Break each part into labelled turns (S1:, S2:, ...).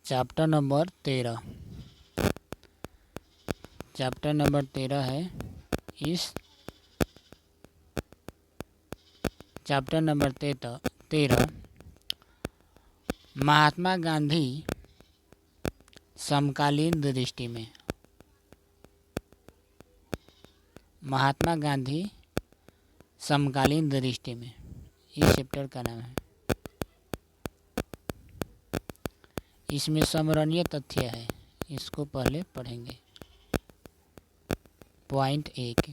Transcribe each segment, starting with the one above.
S1: Chapter number 13। Chapter number 13 है। इस chapter number 13 Mahatma Gandhi समकालीन दृष्टि में। महात्मा गांधी समकालीन दृष्टि में इस चैप्टर का नाम है। इसमें स्मरणीय तथ्य है, इसको पहले पढ़ेंगे। पॉइंट 1,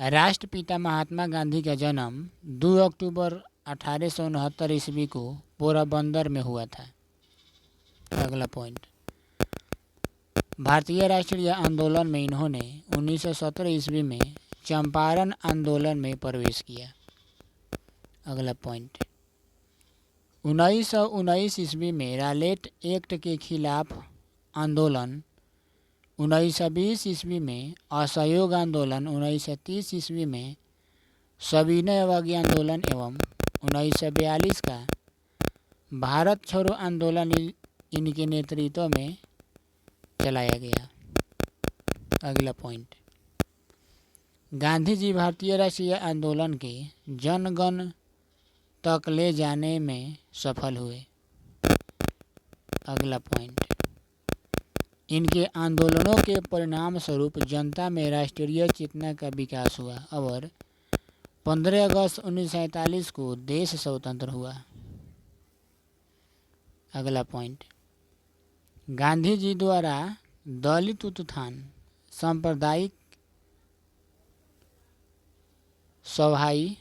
S1: राष्ट्रपिता महात्मा गांधी का जन्म 2 अक्टूबर 1869 ईस्वी को पोरबंदर में हुआ था। अगला पॉइंट, भारतीय राष्ट्रीय आंदोलन में इन्होंने 1917 ईस्वी में चंपारण आंदोलन में प्रवेश किया। अगला पॉइंट, 1919 ईस्वी में रॉलेट एक्ट के खिलाफ आंदोलन, 1920 ईस्वी में असहयोग आंदोलन, 1930 ईस्वी में सविनय अवज्ञा आंदोलन एवं 1942 का भारत छोड़ो आंदोलन इनके नेतृत्व में चलाया गया। अगला पॉइंट, गांधी जी भारतीय राष्ट्रीय आंदोलन के जनगण तक ले जाने में सफल हुए। अगला पॉइंट, इनके आंदोलनों के परिणाम स्वरूप जनता में राष्ट्रीय चेतना का विकास हुआ और 15 अगस्त 1947 को देश स्वतंत्र हुआ। अगला पॉइंट, गांधी जी द्वारा दलित उत्थान, सांप्रदायिक सभाई,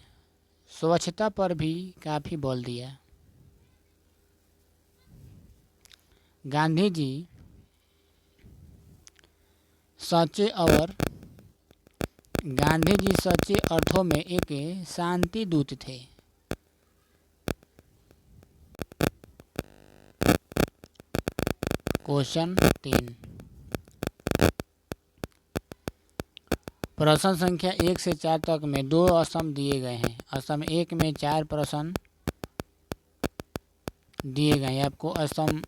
S1: स्वच्छता पर भी काफ़ी बल दिया। गांधी जी सच्चे अर्थों में एक शांति दूत थे। क्वेश्चन 3, प्रश्न संख्या 1 से 4 तक में 2 असम दिए गए हैं। असम 1 में 4 प्रश्न दिए गए हैं। आपको असम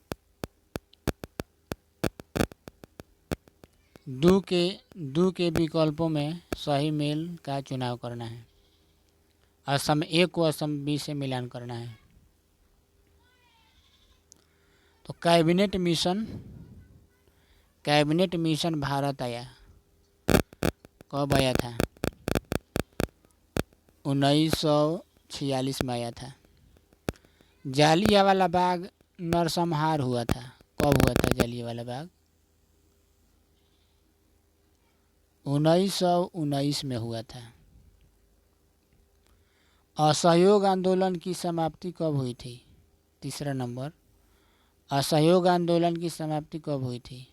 S1: 2 के विकल्पों में सही मेल का चुनाव करना है। असम 1 को असम बी से मिलान करना है। तो कैबिनेट मिशन भारत आया, कब आया था? 1946 में आया था। जालियांवाला बाग नरसंहार हुआ था, कब हुआ था जालियांवाला बाग? 1919 में हुआ था। असहयोग आंदोलन की समाप्ति कब हुई थी? तीसरा नंबर, असहयोग आंदोलन की समाप्ति कब हुई थी?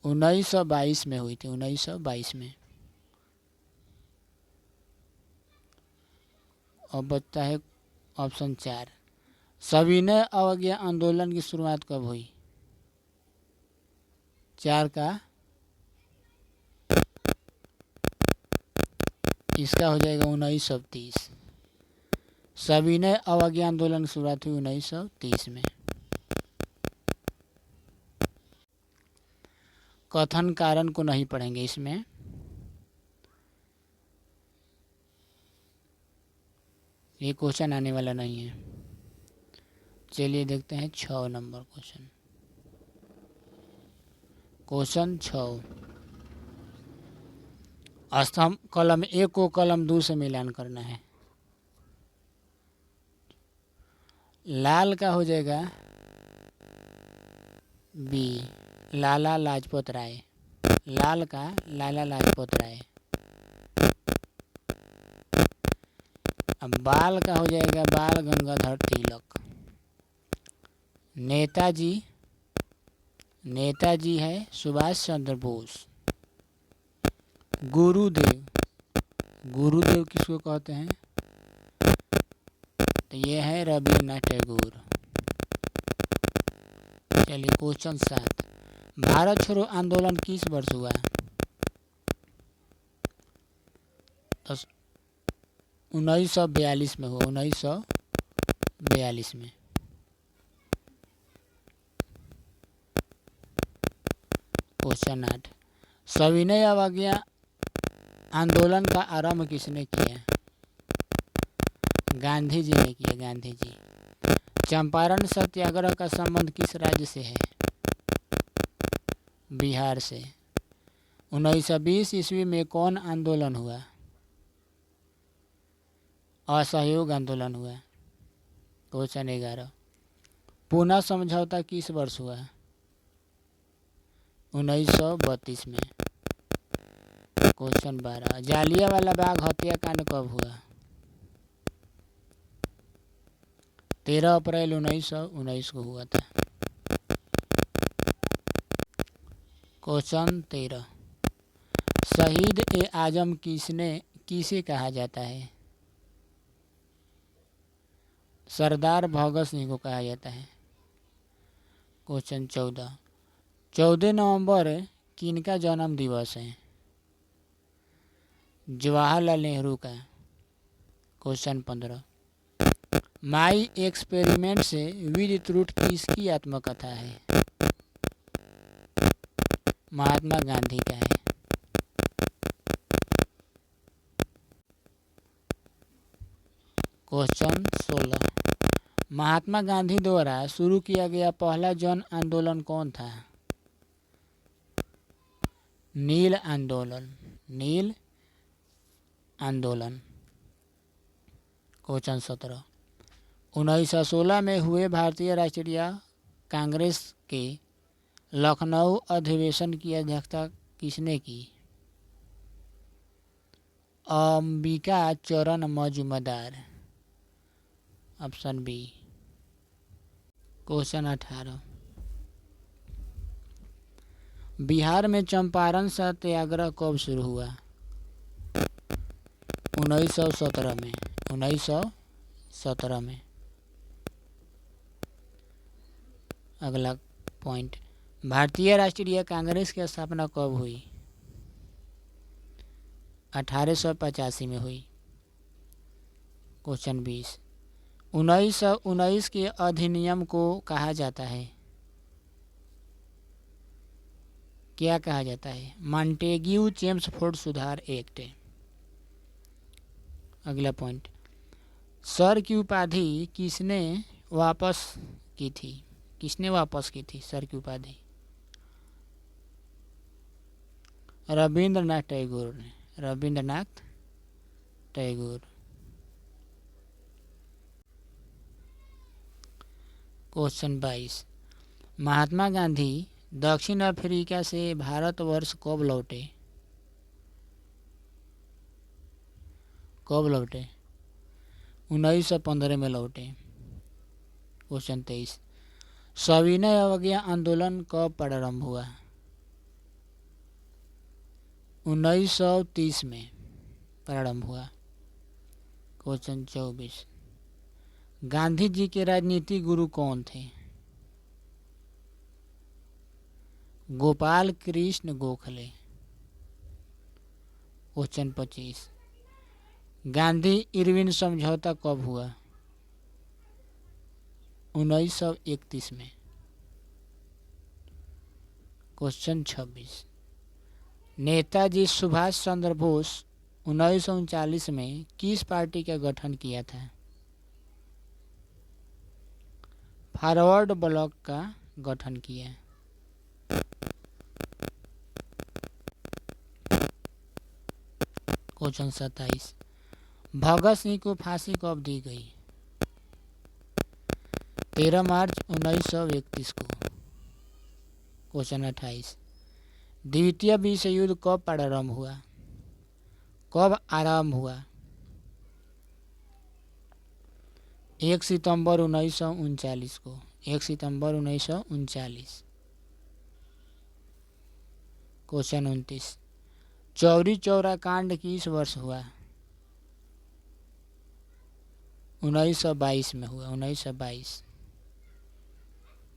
S1: 1922 में हुई थी। 1922 में। अब बचता है ऑप्शन 4, सविनय अवज्ञा आंदोलन की शुरुआत कब हुई? 4 का इसका हो जाएगा 1930। सविनय अवज्ञा आंदोलन की शुरुआत हुई 1930 में। कथन कारण को नहीं पढ़ेंगे इसमें। ये क्वेश्चन आने वाला नहीं है। चलिए देखते हैं 6 नंबर क्वेश्चन। क्वेश्चन 6, स्तंभ कलम 1 को कलम 2 से मिलान करना है। लाल का हो जाएगा बी, लाला लाजपत राय। लाल का लाला लाजपत राय। अब बाल का हो जाएगा बाल गंगाधर तिलक। नेताजी है सुभाष चंद्र बोस। गुरुदेव किसको कहते हैं? तो ये है रविन्द्रनाथ टैगोर। चलिए क्वेश्चन 7, भारत छोड़ो आंदोलन किस वर्ष हुआ? 1942 में हुआ, 1942 में। क्वेश्चन 8, सविनय अवज्ञा आंदोलन का आरंभ किसने किया? गांधी जी ने किया, गांधी जी। चंपारण सत्याग्रह का संबंध किस राज्य से है? बिहार से। 1920 ईस्वी में कौन आंदोलन हुआ? असहयोग आंदोलन हुआ। क्वेश्चन 11, पूना समझौता किस वर्ष हुआ? 1932 में। क्वेश्चन 12, जालियांवाला बाग हत्याकांड कब हुआ? 13 अप्रैल 1919 को हुआ था। क्वेश्चन 13, शहीद ए आजम किसे कहा जाता है? सरदार भगत सिंह को कहा जाता है। क्वेश्चन 14, 14 नवंबर किनका जन्म दिवस है? जवाहरलाल नेहरू का। क्वेश्चन 15, माई एक्सपेरिमेंट से विद ट्रूथ किसकी आत्मकथा है? महात्मा गांधी का है। क्वेश्चन 16, महात्मा गांधी द्वारा शुरू किया गया पहला जन आंदोलन कौन था? नील आंदोलन, नील आंदोलन। क्वेश्चन 17, 1916 में हुए भारतीय राष्ट्रीय कांग्रेस के लखनऊ अधिवेशन की अध्यक्षता किसने की? Ambika Charan Majumdar. Option B. Question 18, Bihar में चंपारण सत्याग्रह कब शुरू हुआ? 1917 में, 1917 में। अगला पॉइंट, भारतीय राष्ट्रीय कांग्रेस की स्थापना कब हुई? 1885 में हुई। क्वेश्चन 20, 1919 के अधिनियम को कहा जाता है, क्या कहा जाता है? मॉन्टेग्यू चेम्सफोर्ड सुधार एक्ट। अगला पॉइंट, सर की उपाधि किसने वापस की थी? किसने वापस की थी सर की उपाधि? रविंद्रनाथ टैगोर ने, रविंद्रनाथ टैगोर। क्वेश्चन 22, महात्मा गांधी दक्षिण अफ्रीका से भारतवर्ष कब लौटे? कब लौटे? 1915 में लौटे। क्वेश्चन 23, सविनय अवज्ञा आंदोलन कब प्रारंभ हुआ? 1930 में प्रारंभ हुआ। क्वेश्चन 24, गांधी जी के राजनीतिक गुरु कौन थे? गोपाल कृष्ण गोखले। क्वेश्चन 25, गांधी इरविन समझौता कब हुआ? 1931 में। क्वेश्चन 26, नेताजी सुभाष चंद्र बोस 1939 में किस पार्टी का गठन किया था? फॉरवर्ड ब्लॉक का गठन किया। क्वेश्चन 27, भगत सिंह को फांसी कब दी गई? 13 मार्च 1931 को। क्वेश्चन 28, द्वितीय विश्व युद्ध कब प्रारंभ हुआ? कब आरंभ हुआ? 1 सितंबर 1939 को, 1 सितंबर 1939। क्वेश्चन 29, चौरी चौरा कांड किस वर्ष हुआ? 1922 में हुआ, 1922।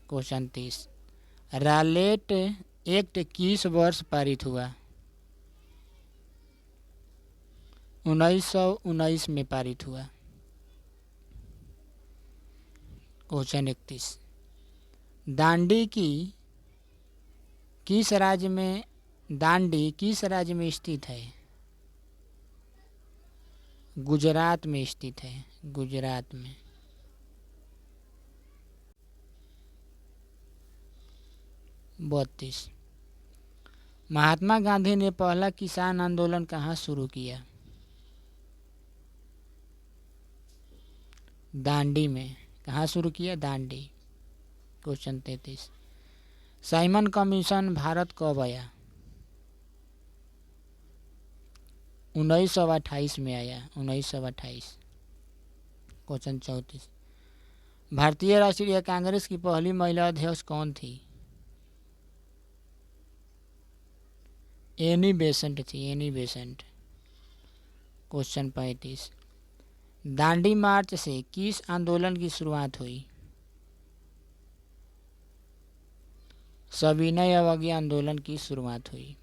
S1: क्वेश्चन 30, रालेट एक्ट किस वर्ष पारित हुआ? 1919 में पारित हुआ। क्वेश्चन 31, दांडी किस राज्य में स्थित है? गुजरात में स्थित है, गुजरात में। 32, महात्मा गांधी ने पहला किसान आंदोलन कहाँ शुरू किया? दांडी में। कहाँ शुरू किया? Dandi. Question 33, Simon commission Bharat कब आया? 1928 में आया, 1928। क्वेश्चन 34, भारतीय राष्ट्रीय कांग्रेस की पहली महिला अध्यक्ष कौन थी? एनी बेसेंट थी, एनी बेसेंट। क्वेश्चन 35, दांडी मार्च से किस आंदोलन की शुरुआत हुई? सविनय अवज्ञा आंदोलन की शुरुआत हुई।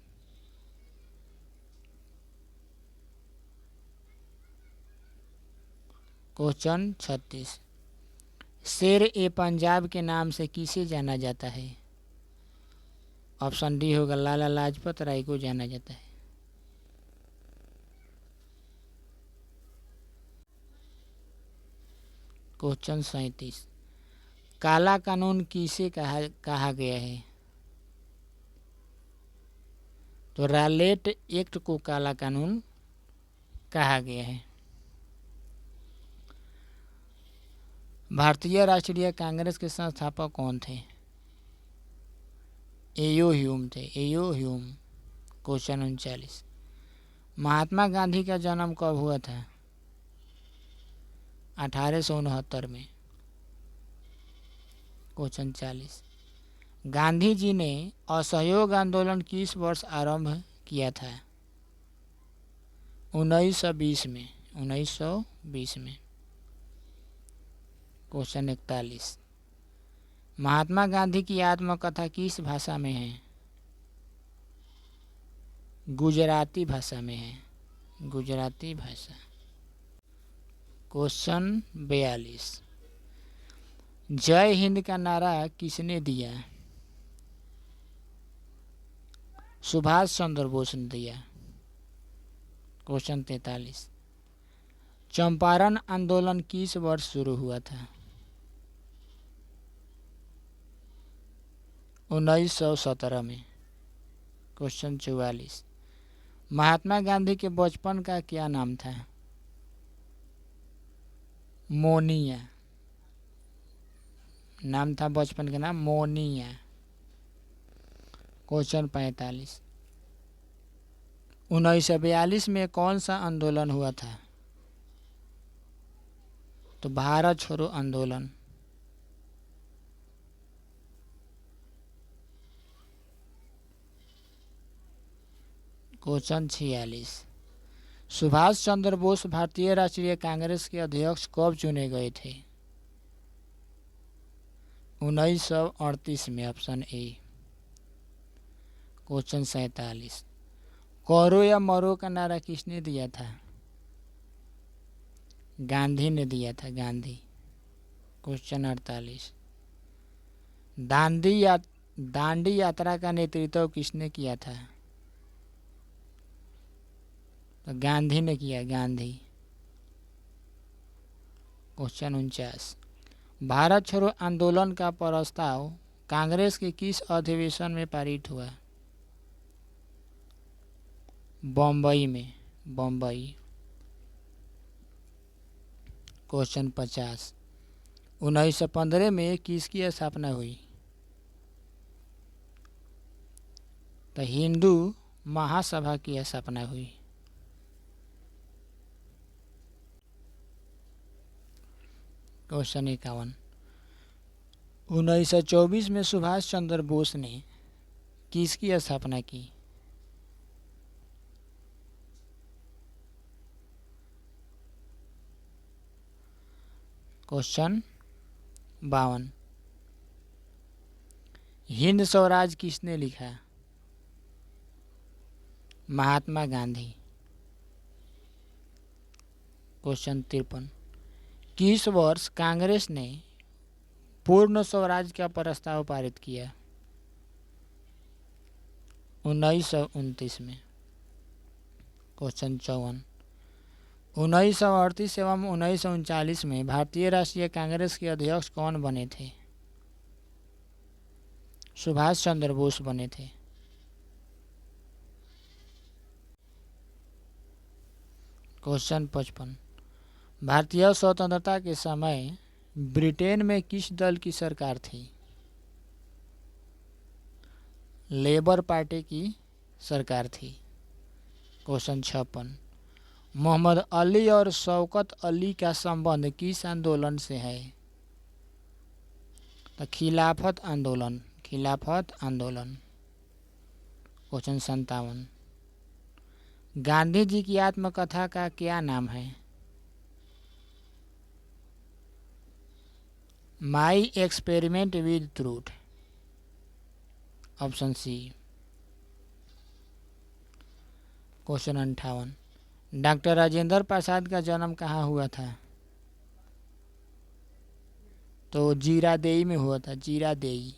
S1: क्वेश्चन 36, शेर ए पंजाब के नाम से किसे जाना जाता है? ऑप्शन डी होगा लाला लाजपत राय को जाना जाता है। क्वेश्चन 37, काला कानून किसे कहा गया है? तो रॉलेट एक्ट को काला कानून कहा गया है। भारतीय राष्ट्रीय कांग्रेस के संस्थापक कौन थे? एयो ह्यूम थे, एयो ह्यूम। क्वेश्चन 39, महात्मा गांधी का जन्म कब हुआ था? 1869 में। क्वेश्चन 40, गांधी जी ने असहयोग आंदोलन किस वर्ष आरंभ किया था? 1920 में, 1920 में। क्वेश्चन 41, महात्मा गांधी की आत्मकथा किस भाषा में है? गुजराती भाषा में है, गुजराती भाषा। क्वेश्चन 42, जय हिंद का नारा किसने दिया? सुभाष चंद्र बोस ने दिया। क्वेश्चन 43, चंपारण आंदोलन किस वर्ष शुरू हुआ था? 1917 में। क्वेश्चन 44, महात्मा गांधी के बचपन का क्या नाम था? मोनिया। नाम था बचपन का नाम मोनिया। क्वेश्चन 45, 1942 में कौन सा आंदोलन हुआ था? तो भारत छोड़ो आंदोलन। क्वेश्चन 46, सुभाष चंद्र बोस भारतीय राष्ट्रीय कांग्रेस के अध्यक्ष कब चुने गए थे? 1938 में, ऑप्शन ए। क्वेश्चन 47, करो या मरो का नारा किसने दिया था? गांधी ने दिया था, गांधी। क्वेश्चन 48, दांडी यात्रा का नेतृत्व किसने किया था? तो गांधी ने किया, गांधी। क्वेश्चन 49, भारत छोड़ो आंदोलन का प्रस्ताव कांग्रेस के किस अधिवेशन में पारित हुआ? बम्बई में, बम्बई। क्वेश्चन 50, 1915 में किसकी स्थापना हुई? तो हिंदू महासभा की स्थापना हुई। क्वेश्चन 51, 1924 में सुभाष चंद्र बोस ने किसकी स्थापना की? क्वेश्चन 52, हिंद स्वराज किसने लिखा? महात्मा गांधी। क्वेश्चन 53, किस वर्ष कांग्रेस ने पूर्ण स्वराज का प्रस्ताव पारित किया? 1929 में। क्वेश्चन 54, 1938 एवं 1939 में भारतीय राष्ट्रीय कांग्रेस के अध्यक्ष कौन बने थे? सुभाष चंद्र बोस बने थे। क्वेश्चन 55, भारतीय स्वतंत्रता के समय ब्रिटेन में किस दल की सरकार थी? लेबर पार्टी की सरकार थी। क्वेश्चन 56, मोहम्मद अली और शौकत अली का संबंध किस आंदोलन से है? तो खिलाफत आंदोलन। क्वेश्चन 57, गांधी जी की आत्मकथा का क्या नाम है? My experiment with truth. Option C. Question 58, doctor Rajendra Prasad का जन्म कहाँ हुआ था? तो जीरादेई में हुआ था, जीरादेई।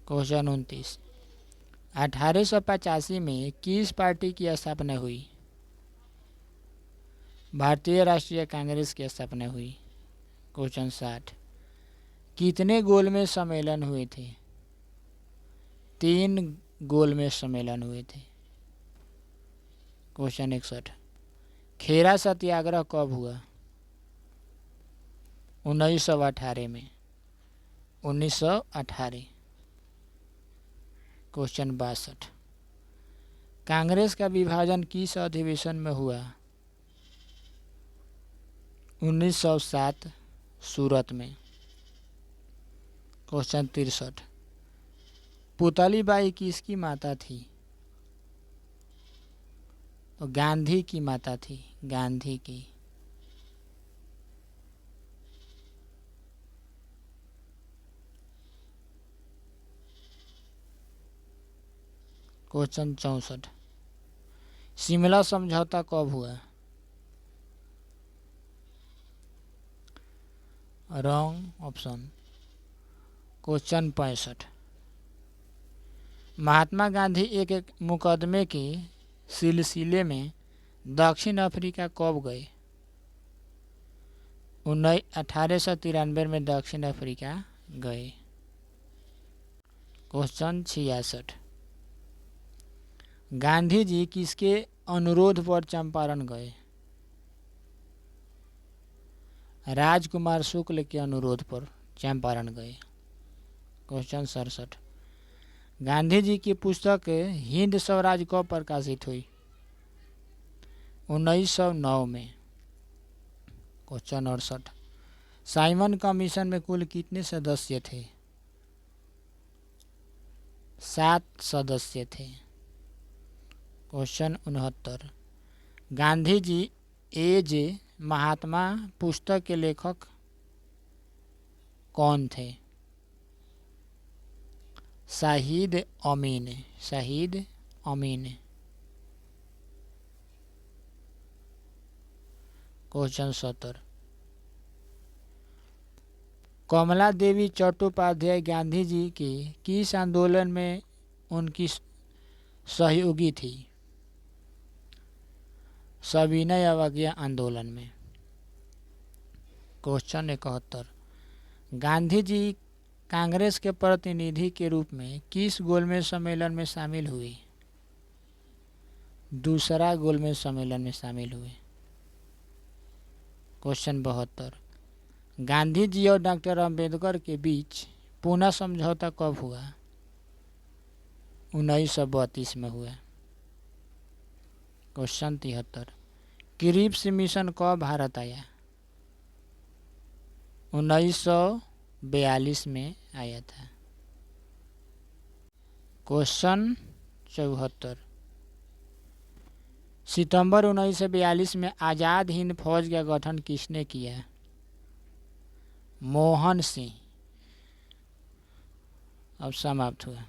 S1: क्वेश्चन 29, 1885 में किस पार्टी की स्थापना हुई? भारतीय राष्ट्रीय कांग्रेस की स्थापना हुई। क्वेश्चन 60, कितने गोलमेज सम्मेलन हुए थे? 3 गोलमेज सम्मेलन हुए थे। क्वेश्चन 61, खेरा सत्याग्रह कब हुआ? 1918 में। 1918। क्वेश्चन 62, कांग्रेस का विभाजन किस अधिवेशन में हुआ? 1907 सूरत में। क्वेश्चन 63, पुतली बाई किसकी माता थी? तो गांधी की माता थी, गांधी की। क्वेश्चन 64, शिमला समझौता कब हुआ? Wrong option. Question 65, Mahatma Gandhi एक मुकदमे के सिलसिले में दक्षिण अफ्रीका कब गए? 1893 में दक्षिण अफ्रीका गए। क्वेश्चन 66, गांधी जी किसके अनुरोध पर चंपारण गए? राजकुमार शुक्ल के अनुरोध पर चंपारण गए। क्वेश्चन 67, गांधी जी की पुस्तक हिंद स्वराज कब प्रकाशित हुई? 1909 में। क्वेश्चन 68, साइमन कमीशन में कुल कितने सदस्य थे? 7 सदस्य थे। क्वेश्चन 69, गांधी जी एज महात्मा पुस्तक के लेखक कौन थे? शाहिद अमीन। क्वेश्चन 70, कमला देवी चट्टोपाध्याय गांधी जी के किस आंदोलन में उनकी सहयोगी थी? सविनय अवज्ञा आंदोलन में। क्वेश्चन 71, गांधी जी कांग्रेस के प्रतिनिधि के रूप में किस गोलमेज सम्मेलन में शामिल हुए? दूसरा गोलमेज सम्मेलन में शामिल हुए। क्वेश्चन 72, गांधी जी और डॉक्टर अंबेडकर के बीच पूना समझौता कब हुआ? 1932 में हुआ। क्वेश्चन 73, क्रिप्स मिशन कब भारत आया? 1942 में आया था। क्वेश्चन 74, सितंबर 1942 में आज़ाद हिंद फौज का गठन किसने किया? मोहन सिंह। अब समाप्त हुआ।